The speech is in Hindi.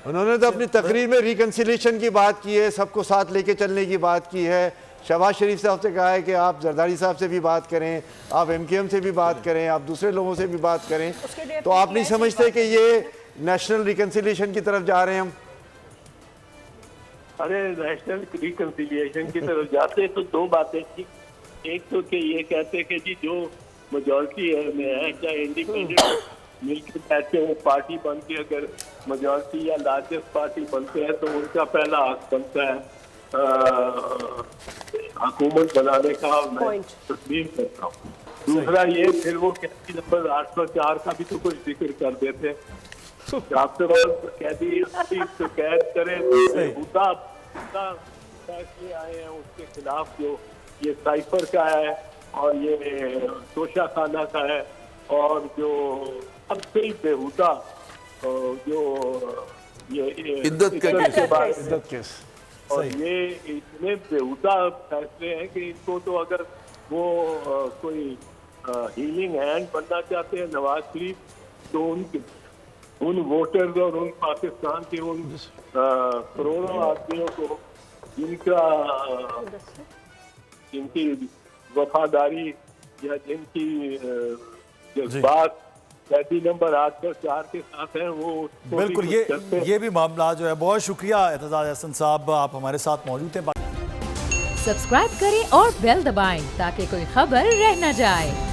उन्होंने तो अपनी तकरीर में रिकन्सिलेशन की बात की है, सबको साथ लेके चलने की बात की है। शहबाज शरीफ साहब से कहा है कि आप जरदारी साहब से भी बात करें, आप MKM से भी बात करें, आप दूसरे लोगों से भी बात करें। तो आप नहीं समझते कि ये नेशनल रिकन्सिलेशन की तरफ जा रहे हैं हम? अरे नेशनल रिकन्सिलिएशन की तरफ जाते तो दो बातें थी। एक तो कि ये कहते कि जी जो मेजॉरिटी में है चाहे इंडिपेंडेंट मिलकर कहते हैं वो पार्टी बन के अगर मेजॉरिटी या लार्जेस्ट पार्टी बनते हैं तो उनका पहला हक बनता है हुकूमत बनाने का। मैं तस्लीम करता हूँ। दूसरा ये फिर वो कैदी नंबर 804 का भी तो कुछ जिक्र कर देते। आफ्टर ऑल कैदी तो कैद करे फैसले आए हैं उसके खिलाफ, जो ये साइफर का है और ये तोशा खाना का है और जो सबसे ही बेहुदा जो ये इद्दत केस और ये इतने बेहुदा फैसले हैं कि इनको तो अगर वो कोई हीलिंग हैंड बनना चाहते हैं नवाज शरीफ तो उन वोटर्स और उन पाकिस्तान के उन करोड़ों आदमियों को जिनकी वफादारी या जिनकी जज्बात कैदी नंबर 804 के साथ हैं वो बिल्कुल ये भी मामला जो है। बहुत शुक्रिया एतजाज हसन साहब, आप हमारे साथ मौजूद हैं। सब्सक्राइब करें और बेल दबाएं ताकि कोई खबर रह न जाए।